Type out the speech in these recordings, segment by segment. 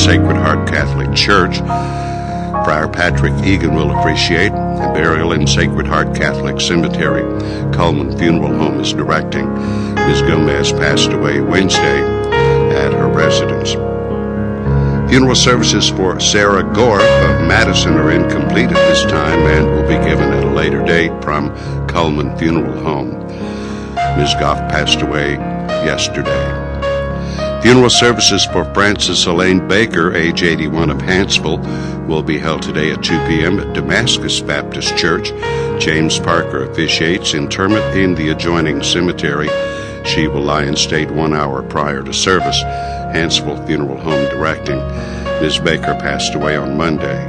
Sacred Heart Catholic Church. Friar Patrick Egan will officiate. A burial in Sacred Heart Catholic Cemetery. Cullman Funeral Home is directing. Ms. Gomez passed away Wednesday at her residence. Funeral services for Sarah Gore of Madison are incomplete at this time and will be given at a later date from Cullman Funeral Home. Ms. Goff passed away yesterday. Funeral services for Frances Elaine Baker, age 81 of Hanceville, will be held today at 2 p.m. at Damascus Baptist Church. James Parker officiates. Interment in the adjoining cemetery. She will lie in state 1 hour prior to service. Hanceville Funeral Home directing. Ms. Baker passed away on Monday.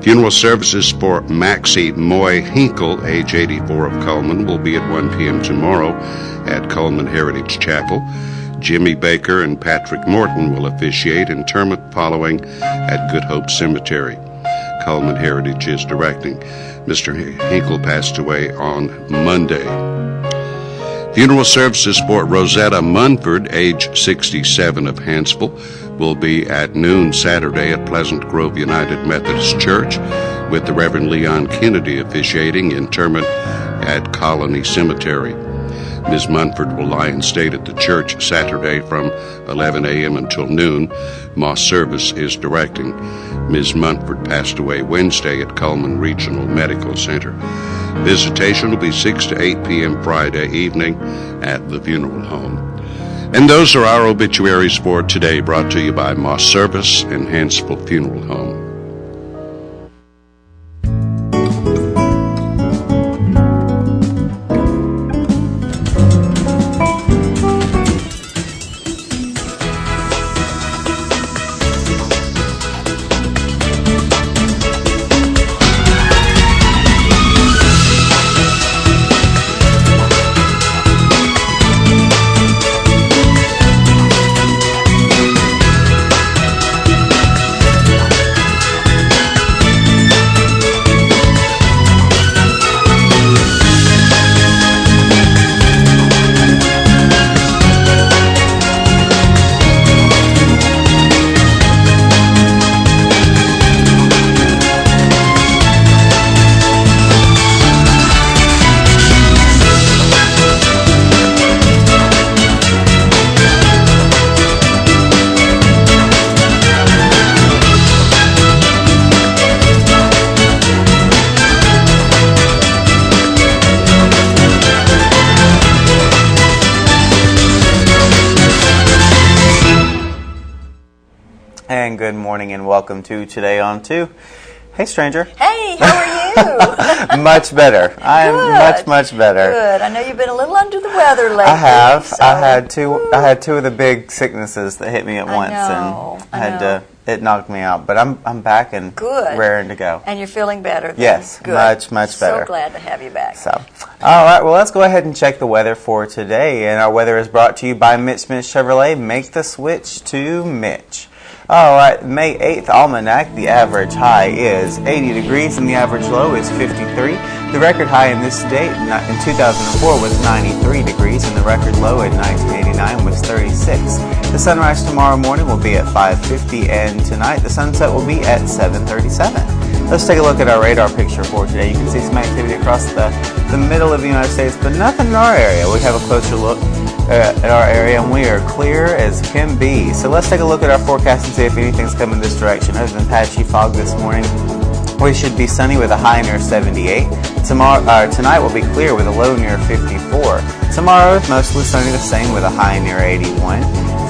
Funeral services for Maxie Moy Hinkle, age 84 of Cullman, will be at 1 p.m. tomorrow at Cullman Heritage Chapel. Jimmy Baker and Patrick Morton will officiate. Interment following at Good Hope Cemetery. Cullman Heritage is directing. Mr. Hinkle passed away on Monday. Funeral services for Rosetta Munford, age 67 of Hanceville, will be at noon Saturday at Pleasant Grove United Methodist Church, with the Reverend Leon Kennedy officiating. Interment at Colony Cemetery. Ms. Munford will lie in state at the church Saturday from 11 a.m. until noon. Moss Service is directing. Ms. Munford passed away Wednesday at Cullman Regional Medical Center. Visitation will be 6 to 8 p.m. Friday evening at the funeral home. And those are our obituaries for today, brought to you by Moss Service and Hanceville Funeral Home. And good morning and welcome to Today on 2. Hey, stranger. Hey, how are you? Much better. I am much better. Good. I know you've been a little under the weather lately. I have. So. I had two of the big sicknesses that hit me at once, and it knocked me out. But I'm back and good, raring to go. And you're feeling better. Then. Yes, good. much better. So glad to have you back. So, all right. Well, let's go ahead and check the weather for today. And our weather is brought to you by Mitch Smith Chevrolet. Make the switch to Mitch. All right, May 8th Almanac, the average high is 80 degrees and the average low is 53. The record high in this date in 2004 was 93 degrees and the record low in 1989 was 36. The sunrise tomorrow morning will be at 5:50 and tonight the sunset will be at 7:37. Let's take a look at our radar picture for today. You can see some activity across the middle of the United States, but nothing in our area. We have a closer look at our area, and we are clear as can be. So let's take a look at our forecast and see if anything's coming this direction. Other than patchy fog this morning, we should be sunny with a high near 78. Tonight will be clear with a low near 54. Tomorrow, mostly sunny, the same with a high near 81.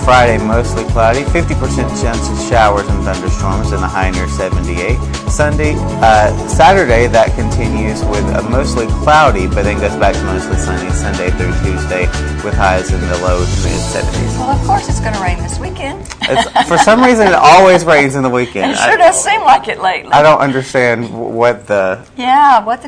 Friday, mostly cloudy, 50% chance of showers and thunderstorms, and a high near 78. Saturday, that continues with a mostly cloudy, but then goes back to mostly sunny Sunday through Tuesday, with highs in the low to mid-70s. Well, of course it's going to rain this weekend. For some reason, it always rains in the weekend. It sure does seem like it lately. I don't understand what the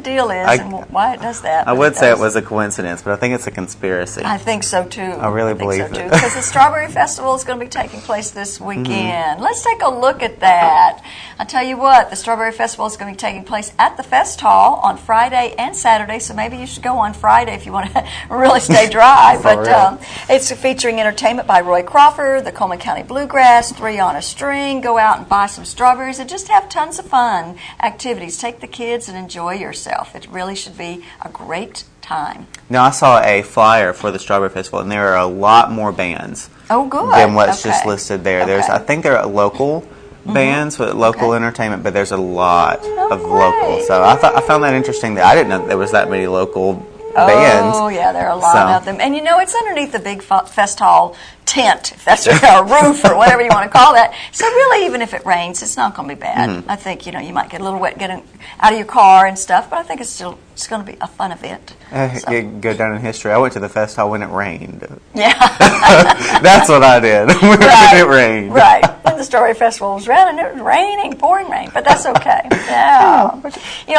deal is and why it does that. I would say it was a coincidence, but I think it's a conspiracy. I think so too. I really believe so it. Because the Strawberry Festival is going to be taking place this weekend. Mm-hmm. Let's take a look at that. I'll tell you what, the Strawberry Festival is going to be taking place at the Fest Hall on Friday and Saturday, so maybe you should go on Friday if you want to really stay dry. But it's featuring entertainment by Roy Crawford, the Cullman County Bluegrass grass, 3 on a string, go out and buy some strawberries, and just have tons of fun activities. Take the kids and enjoy yourself. It really should be a great time. Now, I saw a flyer for the Strawberry Festival, and there are a lot more bands than what's just listed there. There's, I think there are local bands with local entertainment, but there's a lot of local. So I found that interesting. That I didn't know there was that many local bands. Oh, yeah, there are a lot of them. And, it's underneath the big fest hall tent, if that's a roof or whatever you want to call that. So really, even if it rains, it's not going to be bad. I think, you might get a little wet getting out of your car and stuff, but I think it's going to be a fun event. It go down in history. I went to the fest hall when it rained. Yeah. That's what I did when it rained. Right. When the Strawberry Festival was around and it was raining, pouring rain, but that's okay. Yeah.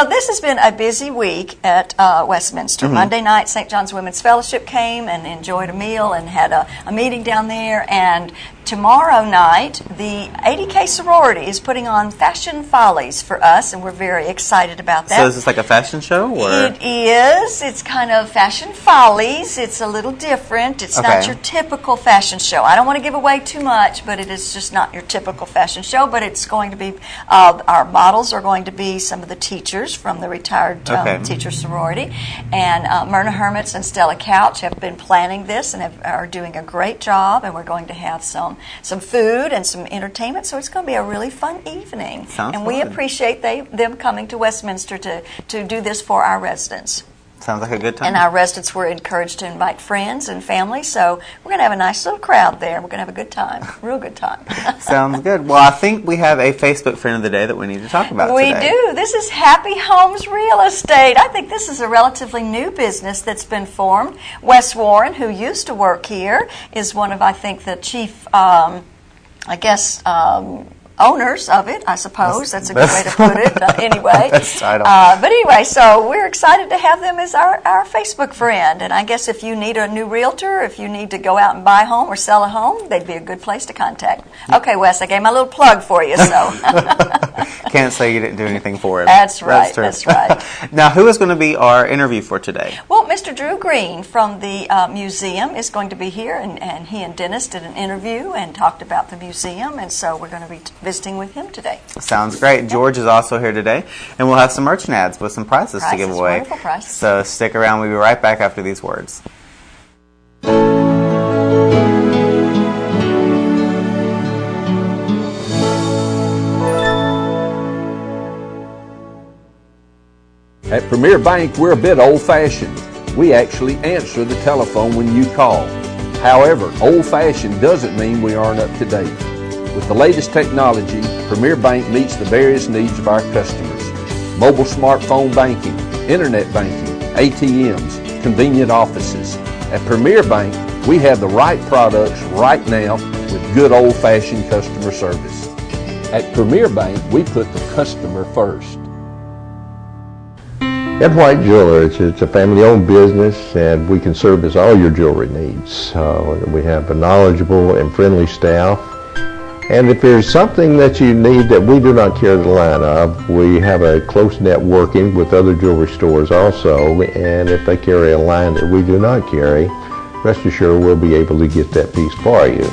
This has been a busy week at Westminster. Monday night, St. John's Women's Fellowship came and enjoyed a meal and had a meeting down there, and tomorrow night, the 80K sorority is putting on Fashion Follies for us, and we're very excited about that. So is this like a fashion show? Or? It is. It's kind of Fashion Follies. It's a little different. It's not your typical fashion show. I don't want to give away too much, but it is just not your typical fashion show, but it's going to be, our models are going to be some of the teachers from the retired teacher sorority, and Myrna Hermits and Stella Couch have been planning this and are doing a great job, and we're going to have some food and some entertainment, so it's going to be a really fun evening. We appreciate them coming to Westminster to do this for our residents. Sounds like a good time. And our residents were encouraged to invite friends and family, so we're going to have a nice little crowd there. We're going to have a good time, real good time. Sounds good. Well, I think we have a Facebook friend of the day that we need to talk about today. We do. This is Happy Homes Real Estate. I think this is a relatively new business that's been formed. Wes Warren, who used to work here, is one of, I think, the chief, owners of it, I suppose. That's a good way to put it. Anyway. But anyway, so we're excited to have them as our Facebook friend. And I guess if you need a new realtor, if you need to go out and buy a home or sell a home, they'd be a good place to contact. Okay, Wes, I gave my little plug for you, so. Can't say you didn't do anything for it. That's right. That's right. Now, who is going to be our interview for today? Well, Mr. Drew Green from the museum is going to be here, and he and Dennis did an interview and talked about the museum, and so we're going to be visiting with him today. Sounds great. George is also here today, and we'll have some merchant ads with some prizes to give away. Wonderful prizes. So stick around. We'll be right back after these words. At Premier Bank, we're a bit old-fashioned. We actually answer the telephone when you call. However, old-fashioned doesn't mean we aren't up to date. With the latest technology, Premier Bank meets the various needs of our customers. Mobile smartphone banking, internet banking, ATMs, convenient offices. At Premier Bank, we have the right products right now with good old-fashioned customer service. At Premier Bank, we put the customer first. Ed White Jewelers, it's a family-owned business, and we can service all your jewelry needs. We have a knowledgeable and friendly staff. And if there's something that you need that we do not carry the line of, we have a close networking with other jewelry stores also, and if they carry a line that we do not carry, rest assured we'll be able to get that piece for you.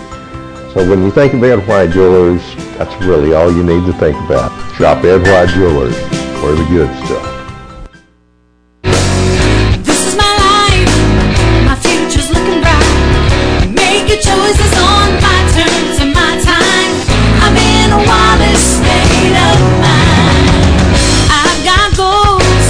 So when you think of Ed White Jewelers, that's really all you need to think about. Shop Ed White Jewelers for the good stuff. This is my life, my future's looking bright. Make your choices on my terms and my time. I'm in a wild state of mind. I've got goals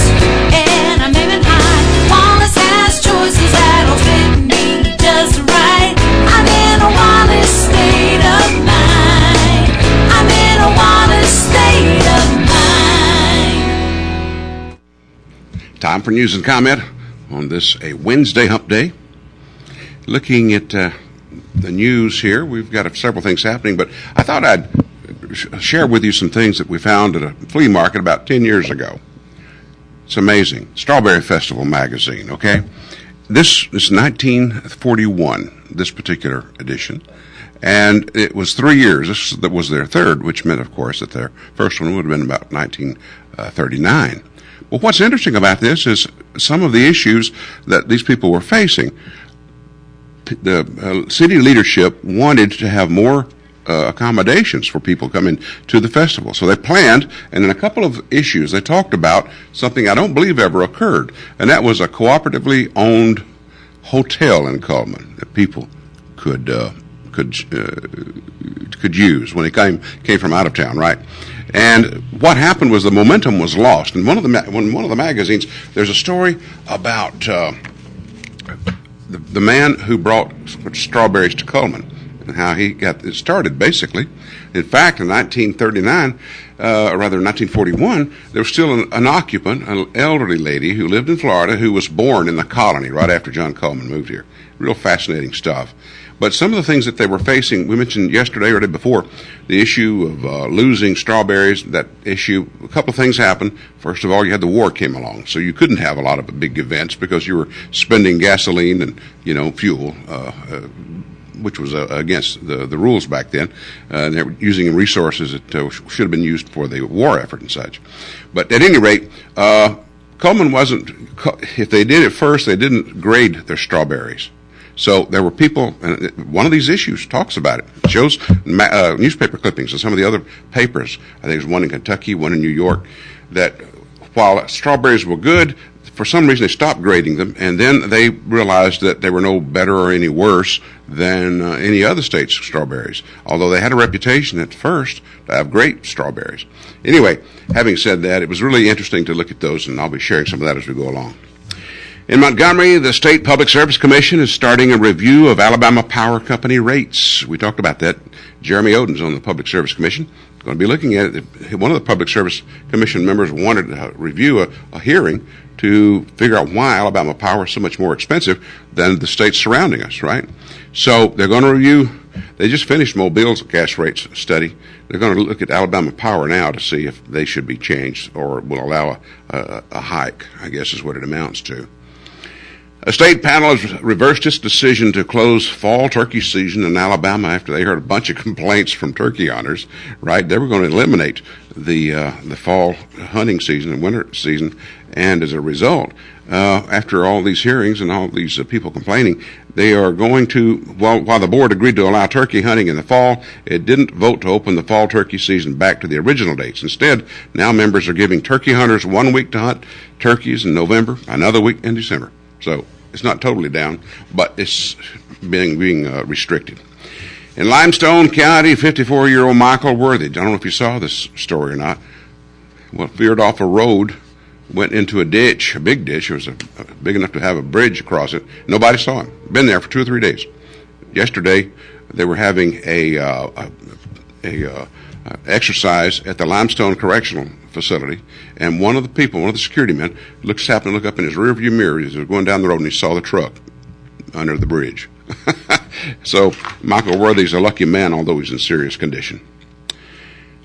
and I'm aiming high. Wallace has choices that'll fit me just right. I'm in a wild state of mind. I'm in a wild state of mind. Time for news and comment on this a Wednesday hump day. Looking at the news here, we've got several things happening, but I thought I'd share with you some things that we found at a flea market about 10 years ago. It's amazing. Strawberry Festival magazine, okay? This is 1941, this particular edition, and it was 3 years. This was their third, which meant, of course, that their first one would have been about 1939. Well, what's interesting about this is some of the issues that these people were facing. The city leadership wanted to have more accommodations for people coming to the festival. So they planned, and in a couple of issues, they talked about something I don't believe ever occurred, and that was a cooperatively owned hotel in Cullman that people could use when they came from out of town, right? And what happened was the momentum was lost. And one of the magazines, there's a story about the man who brought strawberries to Cullman and how he got it started, basically. In fact, in 1939, or rather 1941, there was still an occupant, an elderly lady who lived in Florida who was born in the colony right after John Cullman moved here. Real fascinating stuff. But some of the things that they were facing, we mentioned yesterday or the day before, the issue of losing strawberries, that issue, a couple of things happened. First of all, you had the war came along, so you couldn't have a lot of big events because you were spending gasoline and, fuel, which was against the rules back then. They were using resources that should have been used for the war effort and such. But at any rate, Cullman wasn't, if they did it first, they didn't grade their strawberries. So there were people, and one of these issues talks about it. It shows newspaper clippings of some of the other papers. I think there's one in Kentucky, one in New York, that while strawberries were good, for some reason they stopped grading them, and then they realized that they were no better or any worse than any other state's strawberries, although they had a reputation at first to have great strawberries. Anyway, having said that, it was really interesting to look at those, and I'll be sharing some of that as we go along. In Montgomery, the State Public Service Commission is starting a review of Alabama Power Company rates. We talked about that. Jeremy Oden's on the Public Service Commission. Going to be looking at it. One of the Public Service Commission members wanted to review a hearing to figure out why Alabama Power is so much more expensive than the states surrounding us, right? So they're going to review, they just finished Mobile's gas rates study. They're going to look at Alabama Power now to see if they should be changed or will allow a hike, I guess is what it amounts to. A state panel has reversed its decision to close fall turkey season in Alabama after they heard a bunch of complaints from turkey hunters, right? They were going to eliminate the fall hunting season and winter season, and as a result, after all these hearings and all these people complaining, they are going to, while the board agreed to allow turkey hunting in the fall, it didn't vote to open the fall turkey season back to the original dates. Instead, now members are giving turkey hunters 1 week to hunt turkeys in November, another week in December. So it's not totally down, but it's being restricted. In Limestone County, 54-year-old Michael Worthy, I don't know if you saw this story or not, veered off a road, went into a ditch, a big ditch. It was big enough to have a bridge across it. Nobody saw him. Been there for 2 or 3 days. Yesterday, they were having a exercise at the Limestone Correctional Facility, and one of the security men, happened to look up in his rearview mirror as he was going down the road, and he saw the truck under the bridge. So Michael Worthy's a lucky man, although he's in serious condition.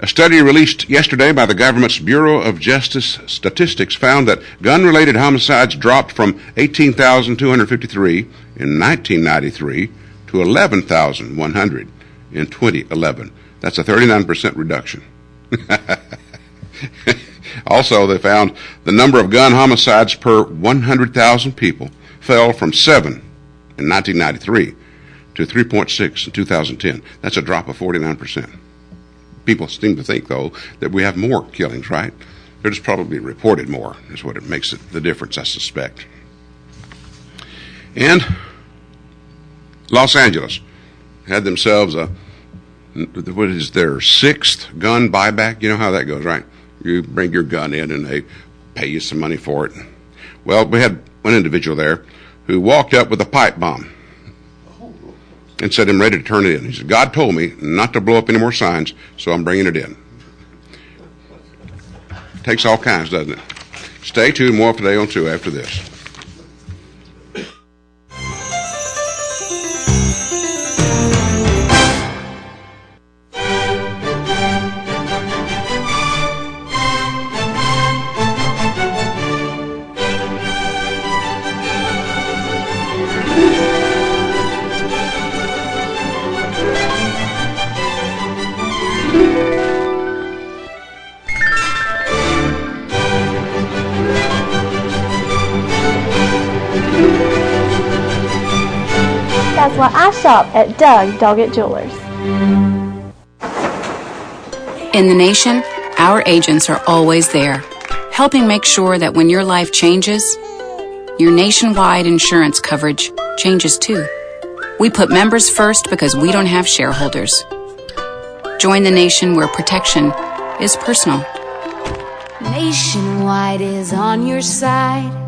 A study released yesterday by the government's Bureau of Justice Statistics found that gun-related homicides dropped from 18,253 in 1993 to 11,100 in 2011. That's a 39% reduction. Also, they found the number of gun homicides per 100,000 people fell from 7 in 1993 to 3.6 in 2010. That's a drop of 49%. People seem to think, though, that we have more killings, right? They're just probably reported more, is what it makes the difference, I suspect. And Los Angeles had themselves what is their 6th gun buyback? You know how that goes, right? You bring your gun in and they pay you some money for it. Well, we had one individual there who walked up with a pipe bomb and said, I'm ready to turn it in. He said, God told me not to blow up any more signs, so I'm bringing it in. Takes all kinds, doesn't it? Stay tuned, more for Today on 2 after this. That's why I shop at Doug Doggett Jewelers. In the nation, our agents are always there, helping make sure that when your life changes, your nationwide insurance coverage changes too. We put members first because we don't have shareholders. Join the nation where protection is personal. Nationwide is on your side.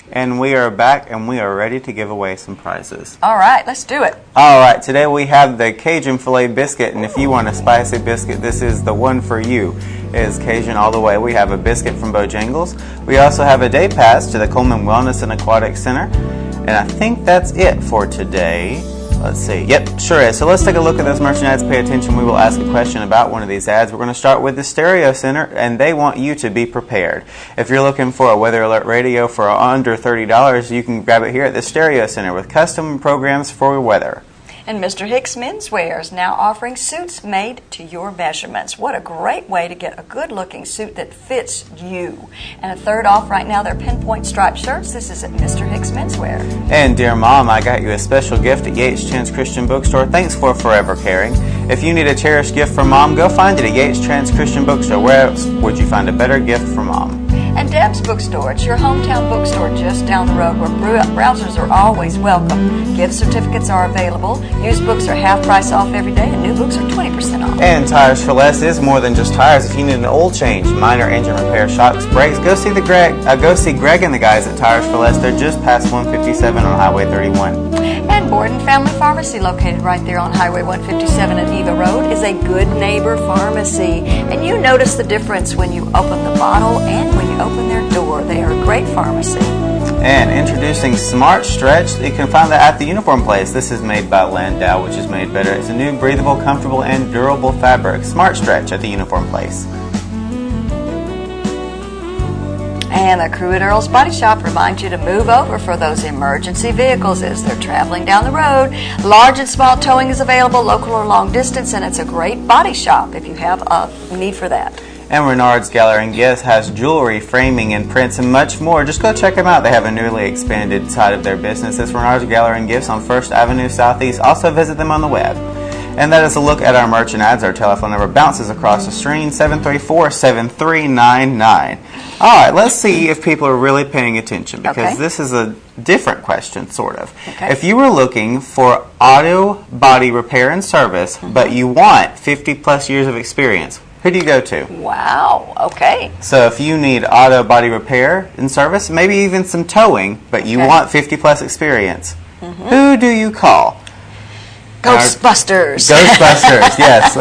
And we are back, and we are ready to give away some prizes. All right, let's do it. All right, today we have the Cajun Filet Biscuit, and if you want a spicy biscuit, this is the one for you. It is Cajun all the way. We have a biscuit from Bojangles. We also have a day pass to the Cullman Wellness and Aquatic Center, and I think that's it for today. Let's see. Yep, sure is. So let's take a look at those merchandise. Pay attention. We will ask a question about one of these ads. We're going to start with the Stereo Center, and they want you to be prepared. If you're looking for a Weather Alert radio for under $30, you can grab it here at the Stereo Center with custom programs for weather. And Mr. Hicks Menswear is now offering suits made to your measurements. What a great way to get a good-looking suit that fits you. And a third off right now, their pinpoint striped shirts. This is at Mr. Hicks Menswear. And dear Mom, I got you a special gift at Yates Chance Christian Bookstore. Thanks for forever caring. If you need a cherished gift for Mom, go find it at Yates Chance Christian Bookstore. Where else would you find a better gift for Mom? And Deb's Bookstore. It's your hometown bookstore just down the road where browsers are always welcome. Gift certificates are available. Used books are half price off every day, and new books are 20% off. And Tires for Less is more than just tires. If you need an oil change, minor engine repair, shocks, brakes, go see Greg and the guys at Tires for Less. They're just past 157 on Highway 31. And Borden Family Pharmacy, located right there on Highway 157 at Eva Road, is a good neighbor pharmacy. And you notice the difference when you open the bottle and when you open their door. They are a great pharmacy. And introducing Smart Stretch. You can find that at the Uniform Place. This is made by Landau, which is made better. It's a new breathable, comfortable, and durable fabric. Smart Stretch at the Uniform Place. And the crew at Earl's Body Shop reminds you to move over for those emergency vehicles as they're traveling down the road. Large and small towing is available, local or long distance, and it's a great body shop if you have a need for that. And Renard's Gallery and Gifts has jewelry, framing, and prints, and much more. Just go check them out. They have a newly expanded side of their business. It's Renard's Gallery and Gifts on 1st Avenue Southeast. Also visit them on the web. And that is a look at our merch and ads. Our telephone number bounces across the screen, 734-7399. All right, let's see if people are really paying attention, because this is a different question, sort of. Okay. If you were looking for auto body repair and service, but you want 50-plus years of experience, who do you go to? Wow, okay. So if you need auto body repair and service, maybe even some towing, but you want 50-plus experience, who do you call? Ghostbusters. Ghostbusters, yes.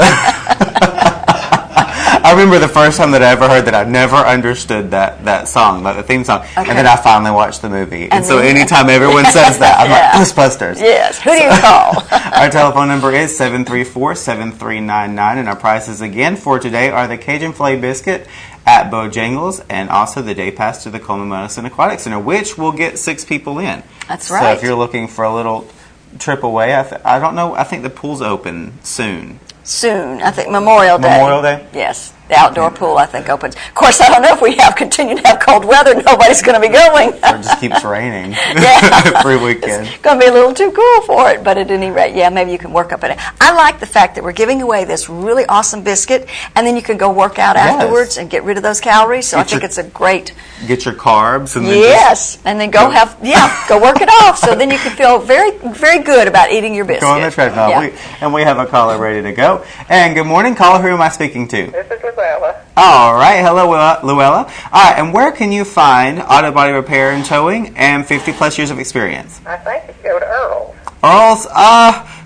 I remember the first time that I ever heard that. I never understood that song, like the theme song, and then I finally watched the movie. And so anytime everyone says that, I'm like, Ghostbusters. Yes, who do you call? Our telephone number is 734-7399, and our prices again for today are the Cajun Filet Biscuit at Bojangles, and also the day pass to the Cullman Wellness and Aquatic Center, which will get 6 people in. That's right. So if you're looking for a little trip away, I don't know, I think the pool's open soon. Soon, I think Memorial Day. Memorial Day? Yes, the outdoor pool I think opens. Of course, I don't know if we continue to have cold weather. Nobody's going to be going. Or it just keeps raining every weekend. It's going to be a little too cool for it, but at any rate, yeah, maybe you can work up at it. I like the fact that we're giving away this really awesome biscuit, and then you can go work out afterwards and get rid of those calories. So I think it's a great. Get your carbs and and then go go work it off. So then you can feel very, very good about eating your biscuit. Go on the treadmill. And we have a caller ready to go. And good morning, caller. Who am I speaking to? This is Luella. All right. Hello, Luella. All right. And where can you find auto body repair and towing and 50-plus years of experience? I think you go to Earl's. Earl's,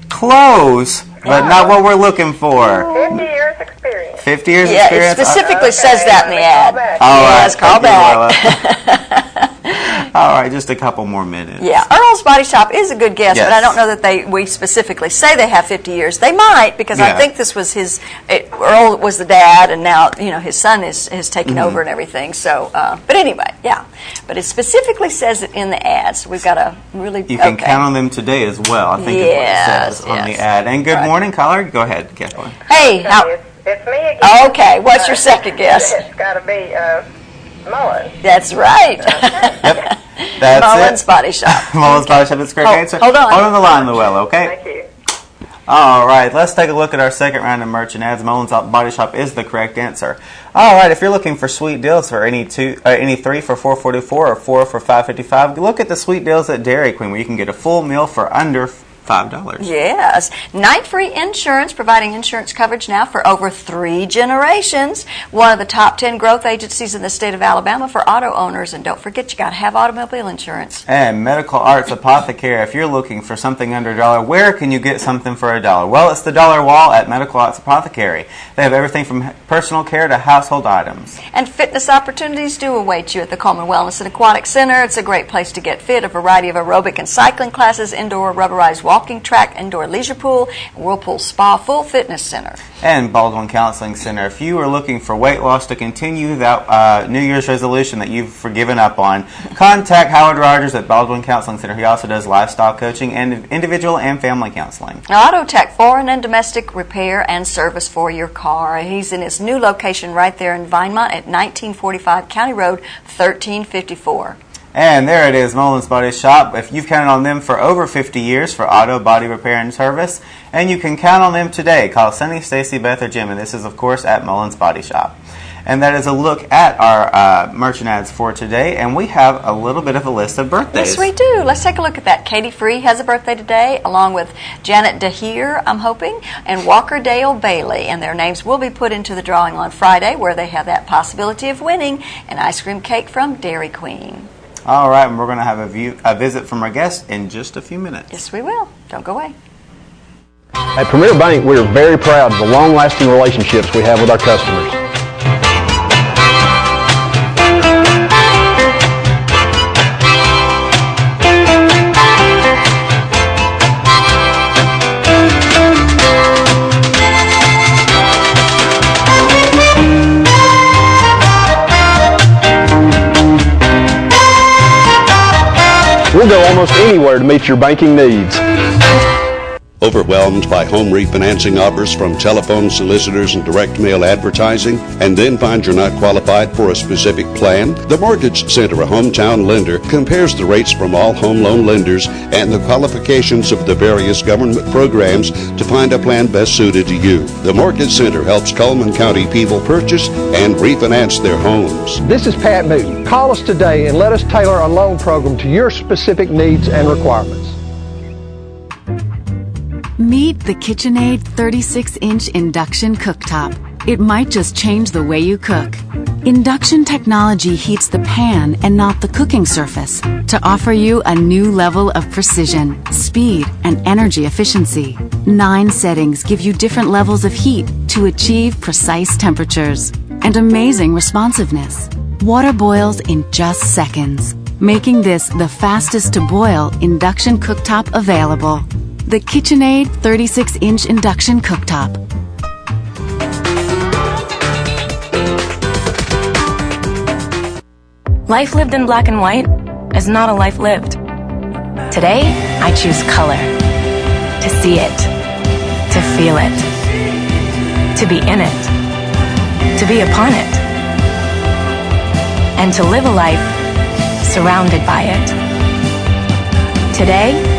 close, but not what we're looking for. 50 years experience. 50 years Yeah, experience? it specifically says that in the ad. All right. Call back. All right, just a couple more minutes. Yeah, Earl's Body Shop is a good guess, but I don't know that we specifically say they have 50 years. They might, because I think this was Earl was the dad, and now his son is taking over and everything. So, but anyway, but it specifically says it in the ads. We've got a really you can count on them today as well. I think is what it says on the ad. And good morning, caller. Go ahead, Kathleen. Hey, it's me again. Okay, what's your second guess? It's got to be Mullins. That's right. That's Mullins Body Shop. Mullins Body Shop. That's a great answer. Hold on. Hold on the line, Llewellyn, okay? Thank you. All right, let's take a look at our second round of merchant ads. Mullins Body Shop is the correct answer. All right, if you're looking for sweet deals for any three for $4.44 or four for $5.55, look at the sweet deals at Dairy Queen, where you can get a full meal for under $5. Yes. Night Free Insurance, providing insurance coverage now for over 3 generations. One of the top 10 growth agencies in the state of Alabama for auto owners. And don't forget, you got to have automobile insurance. And Medical Arts Apothecary, if you're looking for something under $1, where can you get something for $1? Well, it's the Dollar Wall at Medical Arts Apothecary. They have everything from personal care to household items. And fitness opportunities do await you at the Cullman Wellness and Aquatic Center. It's a great place to get fit. A variety of aerobic and cycling classes, indoor rubberized walking track, indoor leisure pool, Whirlpool Spa, full fitness center. And Baldwin Counseling Center. If you are looking for weight loss to continue that New Year's resolution that you've given up on, contact Howard Rogers at Baldwin Counseling Center. He also does lifestyle coaching and individual and family counseling. Auto Tech, foreign and domestic repair and service for your car. He's in his new location right there in Vinemont at 1945 County Road, 1354. And there it is, Mullins Body Shop. If you've counted on them for over 50 years for auto, body repair, and service, and you can count on them today. Call Sunny, Stacy, Beth, or Jim, and this is, of course, at Mullins Body Shop. And that is a look at our merchant ads for today, and we have a little bit of a list of birthdays. Yes, we do. Let's take a look at that. Katie Free has a birthday today, along with Janet DeHeer, I'm hoping, and Walker Dale Bailey, and their names will be put into the drawing on Friday, where they have that possibility of winning an ice cream cake from Dairy Queen. All right, and we're going to have a visit from our guest in just a few minutes. Yes, we will. Don't go away. At Premier Bank, we are very proud of the long-lasting relationships we have with our customers. We'll go almost anywhere to meet your banking needs. Overwhelmed by home refinancing offers from telephone solicitors and direct mail advertising, and then find you're not qualified for a specific plan? The Mortgage Center, a hometown lender, compares the rates from all home loan lenders and the qualifications of the various government programs to find a plan best suited to you. The Mortgage Center helps Cullman County people purchase and refinance their homes. This is Pat Newton. Call us today and let us tailor a loan program to your specific needs and requirements. Meet the KitchenAid 36-inch induction cooktop. It might just change the way you cook. Induction technology heats the pan and not the cooking surface to offer you a new level of precision, speed, and energy efficiency. 9 settings give you different levels of heat to achieve precise temperatures and amazing responsiveness. Water boils in just seconds, making this the fastest to boil induction cooktop available. The KitchenAid 36-inch induction cooktop. Life lived in black and white is not a life lived. Today, I choose color. To see it. To feel it. To be in it. To be upon it. And to live a life surrounded by it. Today,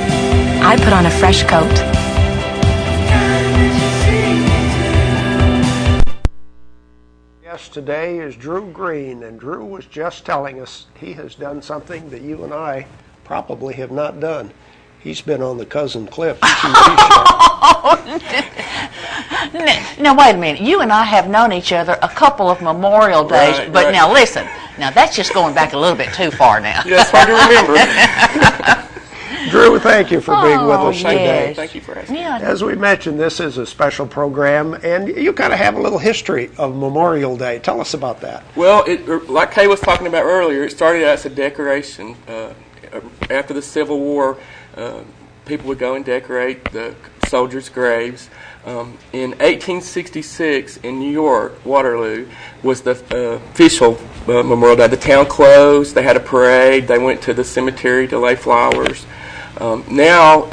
I put on a fresh coat. Yes, today is Drew Green, and Drew was just telling us he has done something that you and I probably have not done. He's been on the Cousin Cliff TV show. Now, wait a minute. You and I have known each other a couple of Memorial Days, but now listen. Now, that's just going back a little bit too far now. Yes, hard to remember. Drew, thank you for being with us today. Thank you for asking. Yeah. As we mentioned, this is a special program, and you kind of have a little history of Memorial Day. Tell us about that. Well, like Kay was talking about earlier, it started out as a decoration. After the Civil War, people would go and decorate the soldiers' graves. In 1866, in New York, Waterloo was the official Memorial Day. The town closed. They had a parade. They went to the cemetery to lay flowers. Now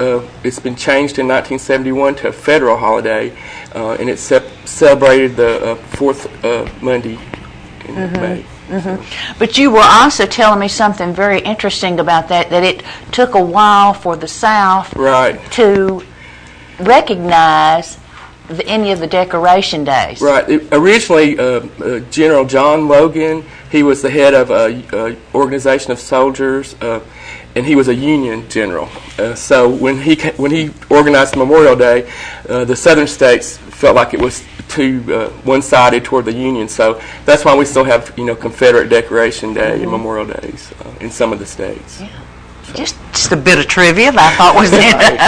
it's been changed in 1971 to a federal holiday, and it's celebrated the fourth Monday in May. Mm-hmm. But you were also telling me something very interesting about that it took a while for the South right. to recognize any of the decoration days. Right. Originally, General John Logan, he was the head of an organization of soldiers, and he was a Union general. So when he organized Memorial Day, the Southern states felt like it was too one-sided toward the Union. So that's why we still have Confederate Decoration Day and Memorial Days in some of the states. Yeah. Just a bit of trivia that I thought was in it.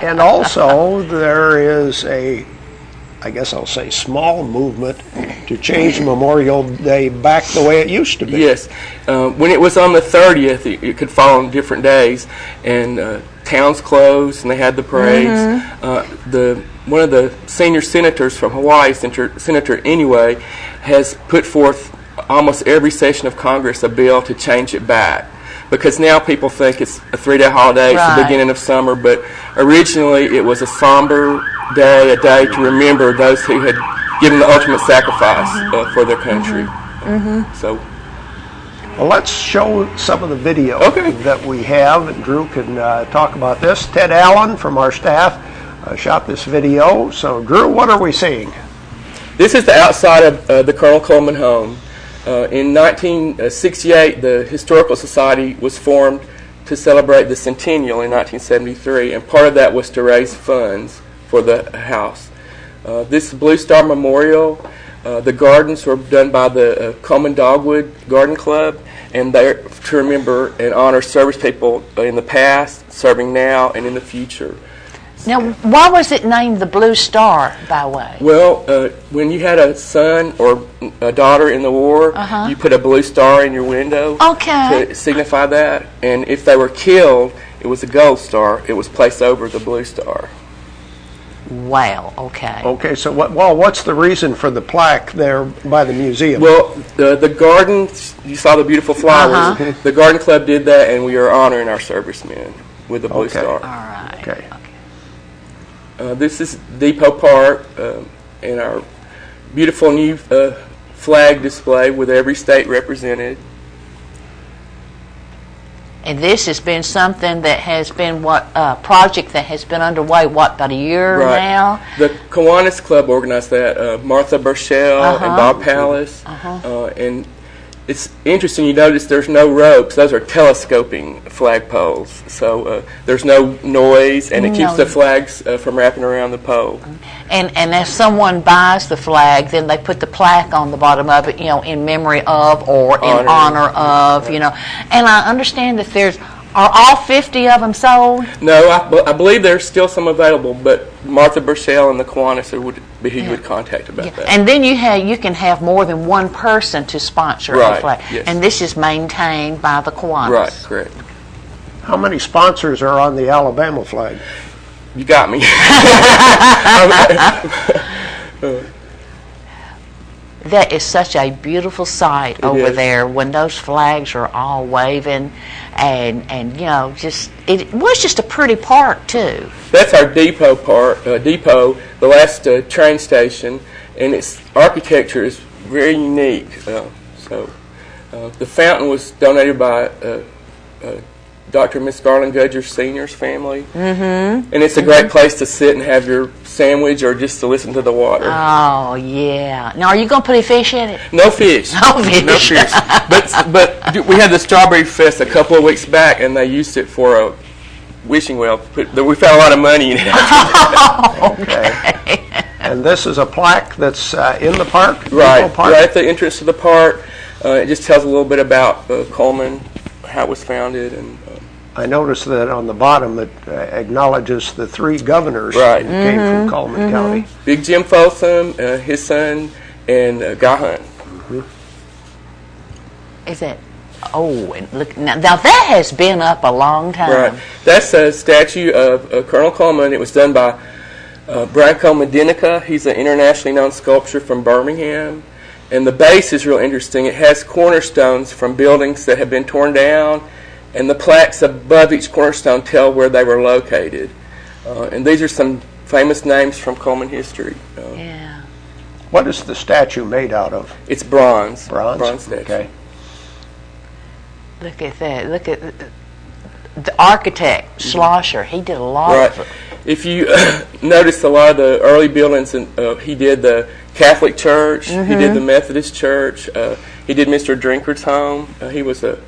And also, there is I guess I'll say, small movement to change Memorial Day back the way it used to be. Yes. When it was on the 30th, it could fall on different days, and towns closed, and they had the parades. One of the senior senators from Hawaii, Senator Inouye, has put forth almost every session of Congress a bill to change it back. Because now people think it's a 3-day holiday, it's the beginning of summer, but originally it was a somber day, a day to remember those who had given the ultimate sacrifice for their country. So, well, let's show some of the video that we have, and Drew can talk about this. Ted Allen from our staff shot this video. So, Drew, what are we seeing? This is the outside of the Colonel Cullman home. In 1968, the Historical Society was formed to celebrate the centennial in 1973, and part of that was to raise funds for the house. This Blue Star Memorial, the gardens were done by the Cullman Dogwood Garden Club, and they're to remember and honor service people in the past, serving now, and in the future. Now, why was it named the Blue Star, by the way? Well, when you had a son or a daughter in the war, you put a blue star in your window to signify that. And if they were killed, it was a gold star. It was placed over the blue star. Wow, okay. Okay, so what's the reason for the plaque there by the museum? Well, the garden, you saw the beautiful flowers. The garden club did that, and we are honoring our servicemen with the blue star. All right. Okay. This is Depot Park and our beautiful new flag display with every state represented. And this has been something that has been project that has been underway, about a year now? The Kiwanis Club organized that. Martha Burchell and Bob Pallas. And it's interesting, you notice there's no ropes. Those are telescoping flagpoles. So there's no noise, and it keeps the flags from wrapping around the pole. And if someone buys the flag, then they put the plaque on the bottom of it, in memory of or in honor of, And I understand that are all 50 of them sold? No, I believe there's still some available, but Martha Burchell and the Kiwanis would be who you would contact about that. And then you can have more than one person to sponsor a flag. Yes. And this is maintained by the Kiwanis. Right, correct. How many sponsors are on the Alabama flag? You got me. That is such a beautiful sight over there when those flags are all waving, and it was just a pretty park too. That's our depot depot, the last train station, and its architecture is very unique. The fountain was donated by Dr. and Miss Garland Gudger Sr.'s family. And it's a great place to sit and have your sandwich or just to listen to the water. Oh, yeah. Now, are you going to put a fish in it? No fish. No fish. No fish. But we had the Strawberry Fest a couple of weeks back, and they used it for a wishing well. We found a lot of money in it. Okay. And this is a plaque that's in the park? Right at the entrance to the park. It just tells a little bit about Cullman, how it was founded, and I noticed that on the bottom it acknowledges the 3 governors who came from Cullman County. Big Jim Folsom, his son, and Guy Hunt. Is it? Oh, and look now that has been up a long time. Right. That's a statue of Colonel Cullman. It was done by Brian Coleman Denica. He's an internationally known sculptor from Birmingham. And the base is real interesting. It has cornerstones from buildings that have been torn down, and the plaques above each cornerstone tell where they were located. And these are some famous names from Cullman history. What is the statue made out of? It's bronze. Bronze statue. Okay. Look at that. Look at the architect, Schlosser. He did a lot of if you notice a lot of the early buildings, and he did the Catholic Church, he did the Methodist Church, he did Mr. Drinker's home. He was a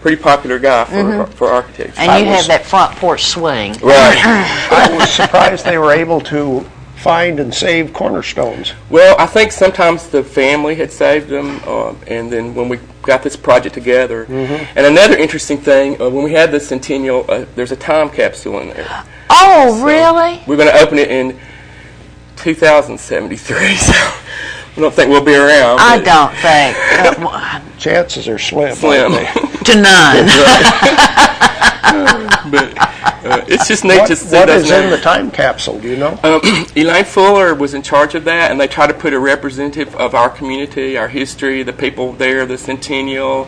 pretty popular guy for architecture. And you have that front porch swing. Right. I was surprised they were able to find and save cornerstones. Well, I think sometimes the family had saved them, and then when we got this project together. And another interesting thing, when we had the centennial, there's a time capsule in there. Oh, really? We're going to open it in 2073, so I don't think we'll be around. I don't think. Chances are slim. Slim. To none. But it's just neat to see what those is in the time capsule, do you know? Elaine Fuller was in charge of that, and they try to put a representative of our community, our history, the people there, the centennial,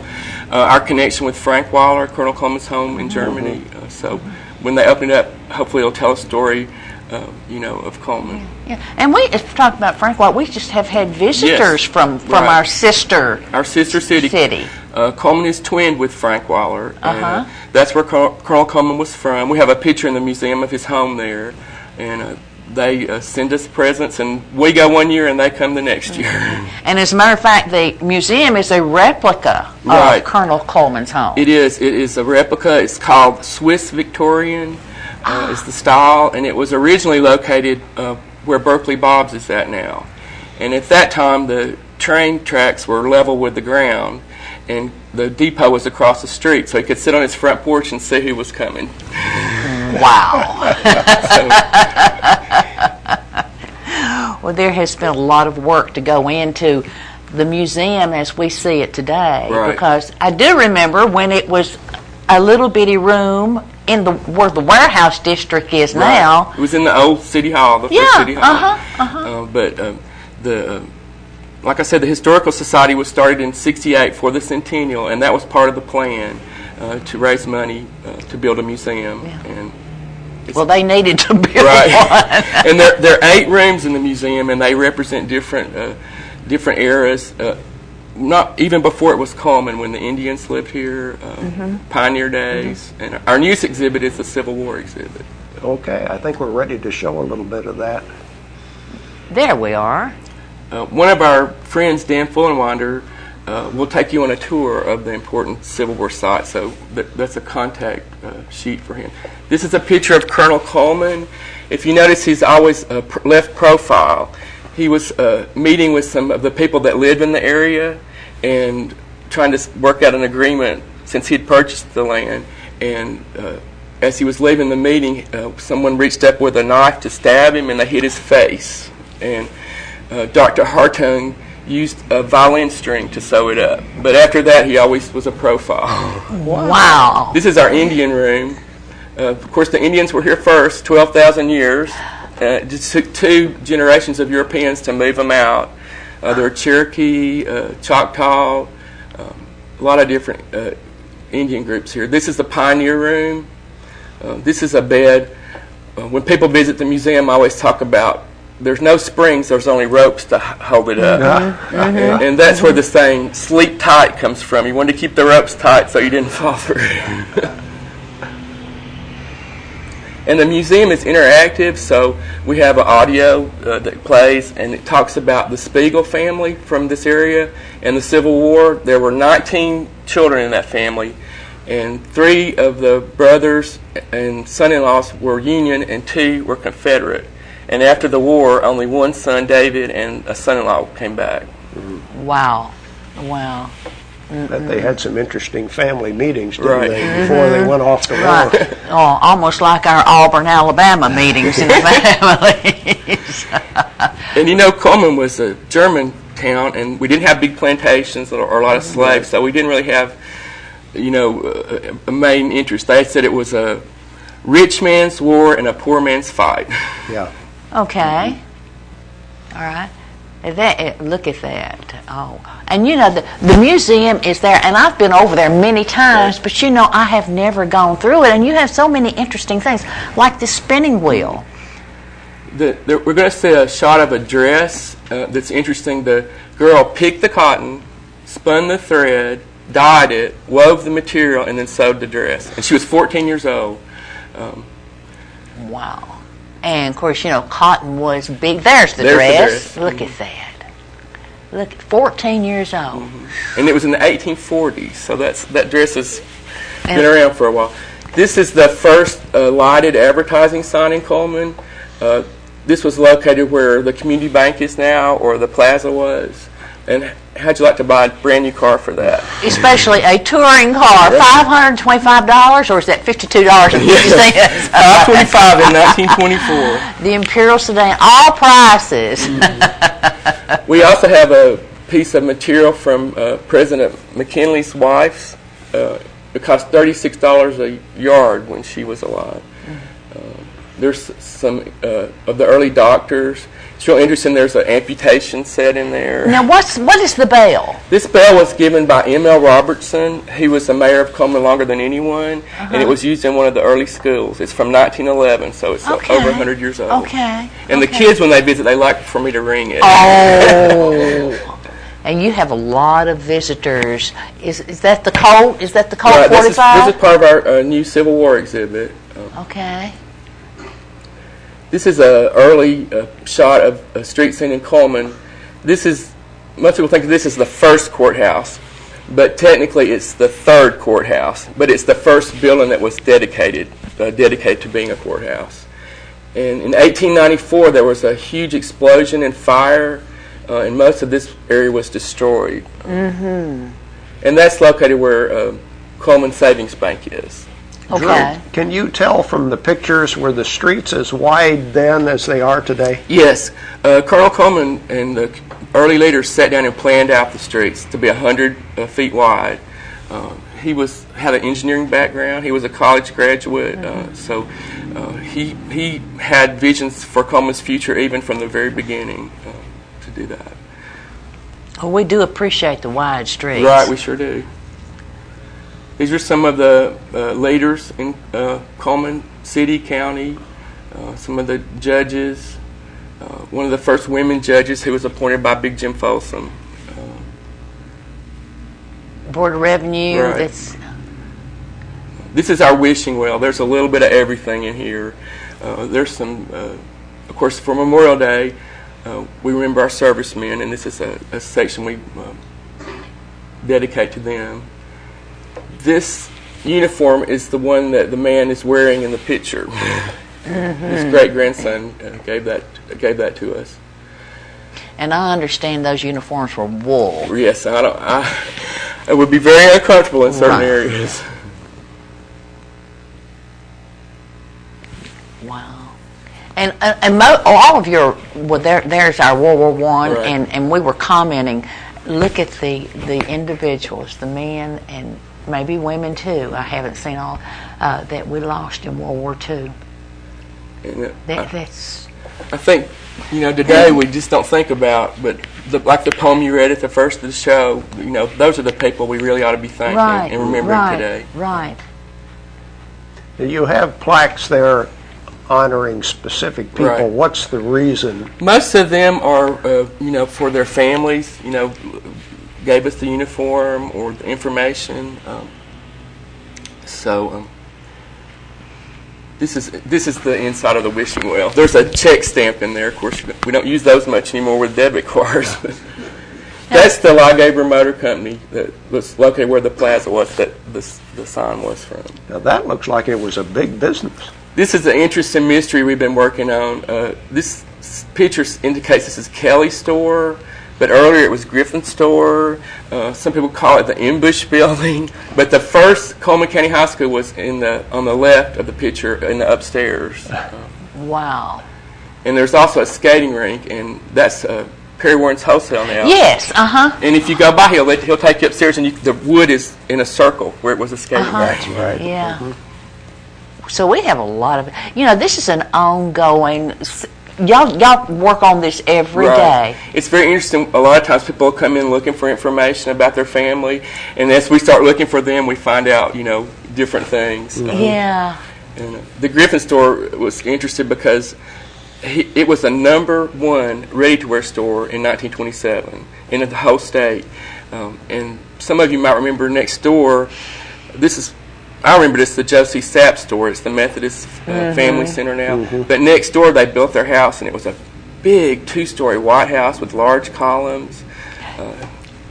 our connection with Frank Waller, Colonel Cullman's home in Germany. So when they open it up, hopefully it'll tell a story, of Cullman. Yeah. And we, if we talk about Frank Waller, we just have had visitors from our sister city. Cullman is twinned with Frank Waller, and that's where Colonel Cullman was from. We have a picture in the museum of his home there, and they send us presents, and we go one year and they come the next year. And as a matter of fact, the museum is a replica of Colonel Cullman's home. It is. It is a replica. It's called Swiss Victorian. Is the style, and it was originally located where Berkeley Bob's is at now. And at that time, the train tracks were level with the ground, and the depot was across the street, so he could sit on his front porch and see who was coming. Wow. Well, there has been a lot of work to go into the museum as we see it today, because I do remember when it was a little bitty room in where the warehouse district is now. It was in the old city hall, the first city hall. But like I said, the Historical Society was started in '68 for the centennial, and that was part of the plan to raise money to build a museum. And well, they needed to build one. And there are 8 rooms in the museum, and they represent different eras. Not even before it was Cullman, when the Indians lived here, pioneer days. And our newest exhibit is the Civil War exhibit. Okay, I think we're ready to show a little bit of that. There we are. One of our friends, Dan Fullenwander, will take you on a tour of the important Civil War site, so that's a contact sheet for him. This is a picture of Colonel Cullman. If you notice, he's always left profile. He was meeting with some of the people that lived in the area and trying to work out an agreement since he had purchased the land. And as he was leaving the meeting, someone reached up with a knife to stab him, and they hit his face. And Dr. Hartung used a violin string to sew it up. But after that, he always was a profile. Wow. This is our Indian room. Of course, the Indians were here first, 12,000 years. It just took 2 generations of Europeans to move them out. There are Cherokee, Choctaw, a lot of different Indian groups here. This is the Pioneer Room. This is a bed. When people visit the museum, I always talk about there's no springs, there's only ropes to hold it up. And that's where the saying, sleep tight, comes from. You wanted to keep the ropes tight so you didn't fall through. And the museum is interactive, so we have an audio that plays, and it talks about the Spiegel family from this area and the Civil War. There were 19 children in that family, and 3 of the brothers and son-in-laws were Union, and 2 were Confederate. And after the war, only 1 son, David, and a son-in-law came back. Wow. Wow. That they had some interesting family meetings, didn't they, before they went off to war. Oh, almost like our Auburn, Alabama meetings in the families. And Cullman was a German town, and we didn't have big plantations or a lot of slaves, so we didn't really have, a main interest. They said it was a rich man's war and a poor man's fight. Yeah. Okay. All right. Look at that. Oh. And the museum is there, and I've been over there many times, but I have never gone through it, and you have so many interesting things, like the spinning wheel. We're going to see a shot of a dress that's interesting. The girl picked the cotton, spun the thread, dyed it, wove the material, and then sewed the dress. And she was 14 years old. Wow. And of course, cotton was big. There's the dress. Look at that. Look, 14 years old. And it was in the 1840s, so that dress has been around for a while. This is the first lighted advertising sign in Cullman. This was located where the community bank is now, or the plaza was. And how'd you like to buy a brand new car for that? Especially a touring car, $525, or is that $52.50? $525 in 1924. The Imperial sedan, all prices. We also have a piece of material from President McKinley's wife. It cost $36 a yard when she was alive. There's some of the early doctors. It's real interesting. There's an amputation set in there. Now, what is the bell? This bell was given by M.L. Robertson. He was the mayor of Cullman longer than anyone, and it was used in one of the early schools. It's from 1911, so it's over 100 years old. Okay. And the kids, when they visit, they like for me to ring it. Oh. And you have a lot of visitors. Is that the Colt? Is that the Colt 45? This is part of our new Civil War exhibit. Okay. This is an early shot of a street scene in Cullman. Most people think this is the first courthouse, but technically it's the third courthouse. But it's the first building that was dedicated to being a courthouse. And in 1894, there was a huge explosion and fire, and most of this area was destroyed. And that's located where Cullman Savings Bank is. Okay. Drew, can you tell from the pictures, were the streets as wide then as they are today? Yes. Colonel Cullman and the early leaders sat down and planned out the streets to be 100 feet wide. He had an engineering background. He was a college graduate, so he had visions for Cullman's future even from the very beginning to do that. Well, we do appreciate the wide streets. Right, we sure do. These are some of the leaders in Cullman City, County, some of the judges, one of the first women judges who was appointed by Big Jim Folsom. Board of Revenue. Right. This is our wishing well. There's a little bit of everything in here. There's some, of course, for Memorial Day, we remember our servicemen, and this is a section we dedicate to them. This uniform is the one that the man is wearing in the picture. His great-grandson gave that to us. And I understand those uniforms were wool. Yes, it would be very uncomfortable in certain areas. Wow. And all of your, there's our World War I, and we were commenting, look at the individuals, the men and maybe women too. I haven't seen all that we lost in World War II. That's. I think today we just don't think about, but like the poem you read at the first of the show. Those are the people we really ought to be thanking and remembering today. Right. You have plaques there honoring specific people. Right. What's the reason? Most of them are, for their families. Gave us the uniform or the information. This is the inside of the wishing well. There's a check stamp in there. Of course, we don't use those much anymore with debit cards. That's the LaGabra Motor Company that was located where the plaza was that the sign was from. Now that looks like it was a big business. This is an interesting mystery we've been working on. This picture indicates this is Kelly's store. But earlier it was Griffin's store. Some people call it the Ambush Building. But the first Cullman County High School was on the left of the picture in the upstairs. Wow. And there's also a skating rink, and that's Perry Warren's Wholesale now. Yes, And if you go by, he'll take you upstairs, and the wood is in a circle where it was a skating rink. That's right. Yeah. So we have a lot of, this is an ongoing. Y'all work on this every day. It's very interesting. A lot of times people come in looking for information about their family, and as we start looking for them, we find out, different things. Yeah. And the Griffin store was interested because it was the #1 ready-to-wear store in 1927 in the whole state. And some of you might remember next door, this is I remember this, the Josie Sapp store. It's the Methodist Family Center now. But next door, they built their house, and it was a big 2-story white house with large columns.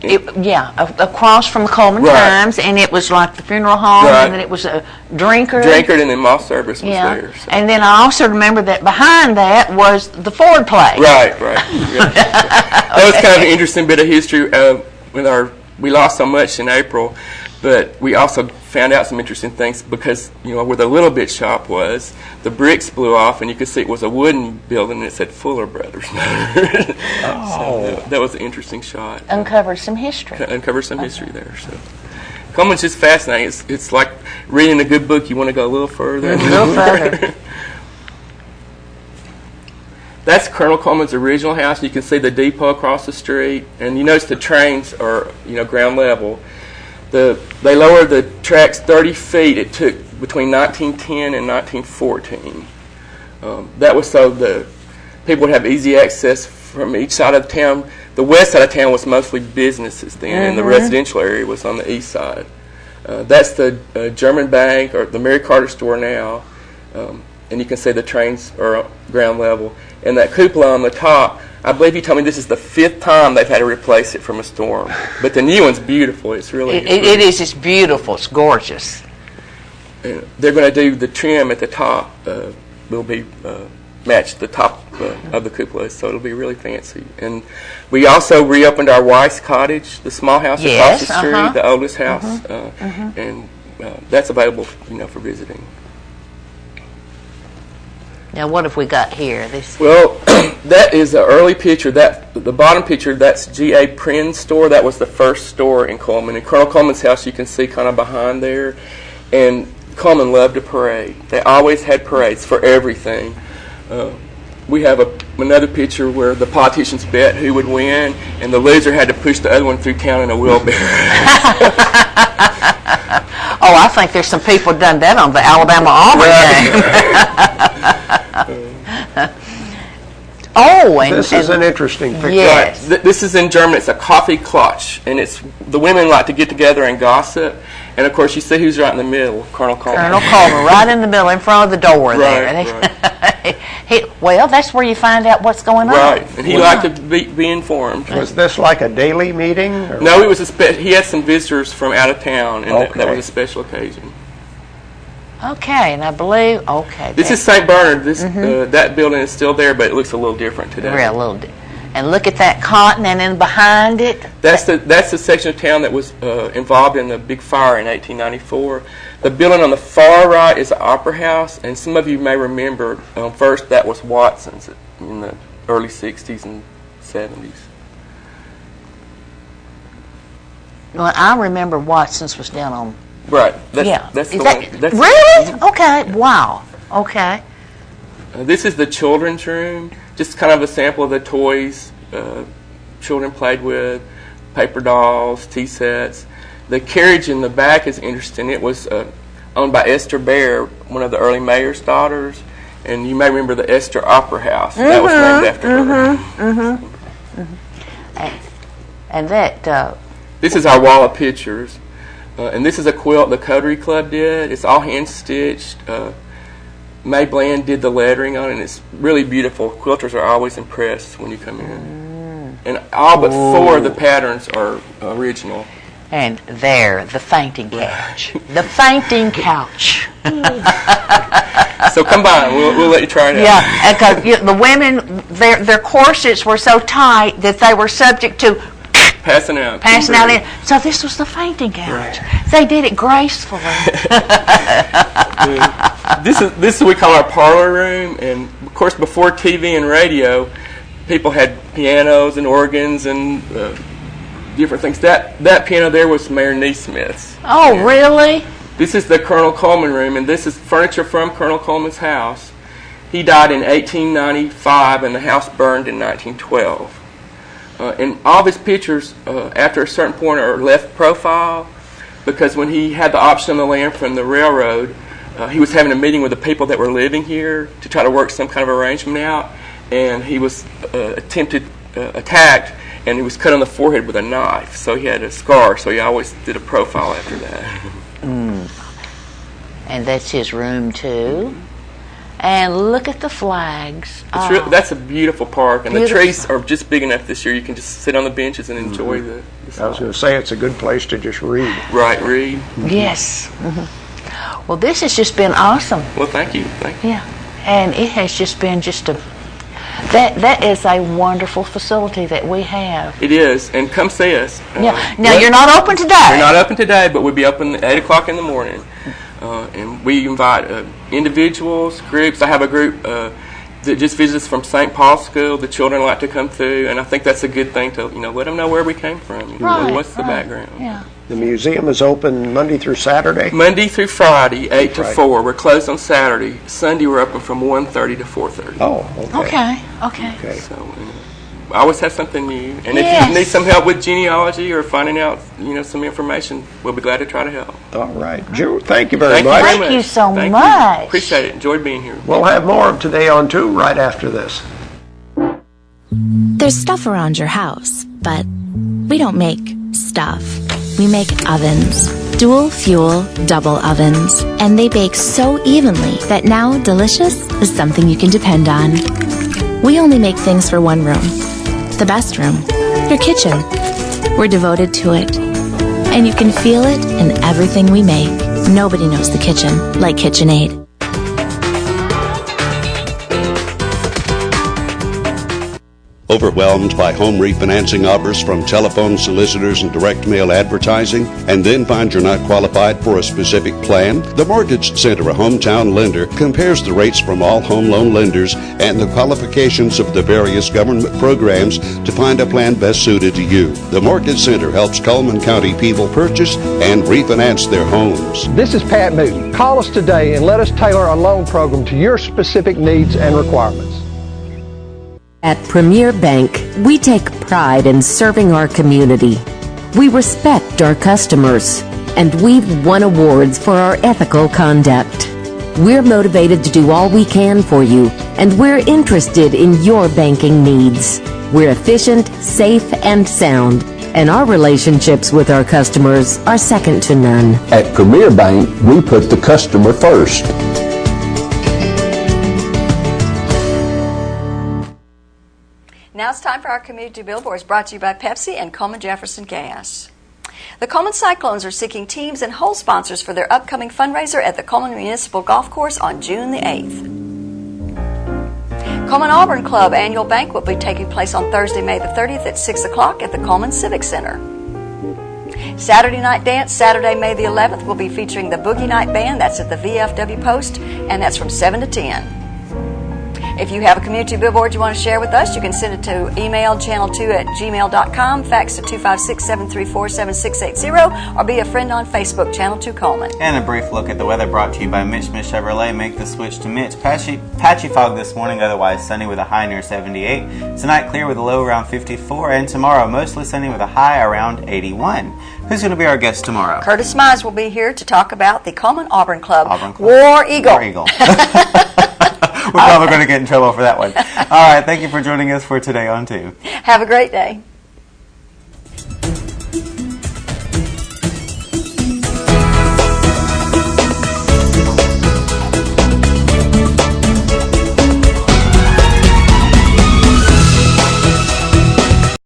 Across from the Cullman Right. Times, and it was like the funeral home, Right. and then it was a drinker. And then mall service was there. So. And then I also remember that behind that was the Ford place. Right. Yeah. That was kind of an interesting bit of history. We lost so much in April, but we also found out some interesting things because, where the Little Bit shop was, the bricks blew off, and you could see it was a wooden building, and it said Fuller Brothers. So that was an interesting shot. Uncovered some history. History there. So Cullman's just fascinating. It's like reading a good book. You want to go a little further. That's Colonel Cullman's original house. You can see the depot across the street, and you notice the trains are ground level. They lowered the tracks 30 feet. It took between 1910 and 1914. That was so the people would have easy access from each side of town. The west side of town was mostly businesses then, and the residential area was on the east side. That's the German bank, or the Mary Carter store now, and you can see the trains are ground level. And that cupola on the top, I believe you told me this is the 5th time they've had to replace it from a storm. But the new one's beautiful. It's really... It is. It's beautiful. It's gorgeous. And they're going to do the trim at the top will be match the top of the cupola, so it'll be really fancy. And we also reopened our Weiss Cottage, the small house across the street, the oldest house, and that's available, for visiting. Now, what have we got here? Well, that is an early picture. The bottom picture, that's G.A. Prin's store. That was the first store in Cullman. In Colonel Cullman's house, you can see kind of behind there. And Cullman loved a parade. They always had parades for everything. We have another picture where the politicians bet who would win, and the loser had to push the other one through town in a wheelbarrow. Oh, I think there's some people done that on the Alabama-Auburn game. This is an interesting picture. Yes. Right. This is in German. It's a coffee klatsch, and it's the women like to get together and gossip. And of course, you see who's right in the middle, Colonel Cullman. Colonel Cullman, right in the middle, in front of the door there. Well, that's where you find out what's going on. Right, and he liked to be informed. Was this like a daily meeting? Or? No, it was he had some visitors from out of town, and that was a special occasion. Okay, and I believe, this is St. Bernard. That building is still there, but it looks a little different today. Yeah, a little different. And look at that cotton, and then behind it. That's the section of town that was involved in the big fire in 1894. The building on the far right is the Opera House, and some of you may remember first that was Watson's in the early 60s and 70s. Well, I remember Watson's was down on. Right. That's the one. That's really? Okay. Wow. Okay. This is the children's room. Just kind of a sample of the toys children played with, paper dolls, tea sets. The carriage in the back is interesting. It was owned by Esther Baer, one of the early mayor's daughters, and you may remember the Esther Opera House. That was named after her. And that... This is our wall of pictures, and this is a quilt the Coterie Club did. It's all hand-stitched. May Bland did the lettering on it, and it's really beautiful. Quilters are always impressed when you come in. And all but 4 of the patterns are original. And there, the fainting couch. The fainting couch. So come by, we'll let you try it out. Yeah, because the women, their corsets were so tight that they were subject to passing out. In. So this was the fainting couch. Right. They did it gracefully. This is what we call our parlor room, and of course before TV and radio, people had pianos and organs and different things. That piano there was Mayor Neesmith's. Oh, yeah. Really? This is the Colonel Cullman room, and this is furniture from Colonel Cullman's house. He died in 1895, and the house burned in 1912. And all of his pictures, after a certain point, are left profile, because when he had the option on the land from the railroad, he was having a meeting with the people that were living here to try to work some kind of arrangement out, and he was attacked, and he was cut on the forehead with a knife, so he had a scar, so he always did a profile after that. And that's his room too. And look at the flags. That's a beautiful park, and Beautiful. the trees are just big enough this year. You can just sit on the benches and enjoy the I was going to say it's a good place to just read. Right, read. Yes. Well, this has just been awesome. Well, thank you. Thank you. Yeah. And it has just been that is a wonderful facility that we have. It is, and come see us. Yeah. Now, you're not open today. We're not open today, but we'll be open at 8 o'clock in the morning. And we invite individuals, groups. I have a group that just visits from St. Paul's School. The children like to come through, and I think that's a good thing to let them know where we came from. What's the background. Yeah. The museum is open Monday through Saturday? Monday through Friday, 8 to 4. We're closed on Saturday. Sunday, we're open from 1:30 to 4:30. Oh, okay. So I always have something new. And if you need some help with genealogy or finding out, some information, we'll be glad to try to help. All right. Drew, thank you very much. Thank you so Thank much. you. Appreciate it. Enjoyed being here. We'll have more of Today on 2 right after this. There's stuff around your house, but we don't make stuff. We make ovens. Dual fuel, double ovens. And they bake so evenly that now delicious is something you can depend on. We only make things for one room. The best room. Your kitchen. We're devoted to it. And you can feel it in everything we make. Nobody knows the kitchen like KitchenAid. Overwhelmed by home refinancing offers from telephone solicitors and direct mail advertising, and then find you're not qualified for a specific plan? The Mortgage Center, a hometown lender, compares the rates from all home loan lenders and the qualifications of the various government programs to find a plan best suited to you. The Mortgage Center helps Cullman County people purchase and refinance their homes. This is Pat Newton. Call us today and let us tailor a loan program to your specific needs and requirements. At Premier Bank, we take pride in serving our community. We respect our customers, and we've won awards for our ethical conduct. We're motivated to do all we can for you, and we're interested in your banking needs. We're efficient, safe, and sound, and our relationships with our customers are second to none. At Premier Bank, we put the customer first. Now it's time for our community billboards, brought to you by Pepsi and Cullman Jefferson Gas. The Cullman Cyclones are seeking teams and hole sponsors for their upcoming fundraiser at the Cullman Municipal Golf Course on June the 8th. Cullman Auburn Club annual banquet will be taking place on Thursday, May the 30th at 6 o'clock at the Cullman Civic Center. Saturday Night Dance, Saturday, May the 11th, will be featuring the Boogie Night Band. That's at the VFW Post, and that's from 7 to 10. If you have a community billboard you want to share with us, you can send it to email channel2@gmail.com, fax to 256-734-7680, or be a friend on Facebook, Channel 2 Cullman. And a brief look at the weather brought to you by Mitch Chevrolet. Make the switch to Mitch. Patchy fog this morning, otherwise sunny with a high near 78. Tonight clear with a low around 54, and tomorrow mostly sunny with a high around 81. Who's going to be our guest tomorrow? Curtis Mize will be here to talk about the Cullman Auburn Club. War Eagle. War Eagle. We're probably going to get in trouble for that one. All right, thank you for joining us for Today on 2. Have a great day.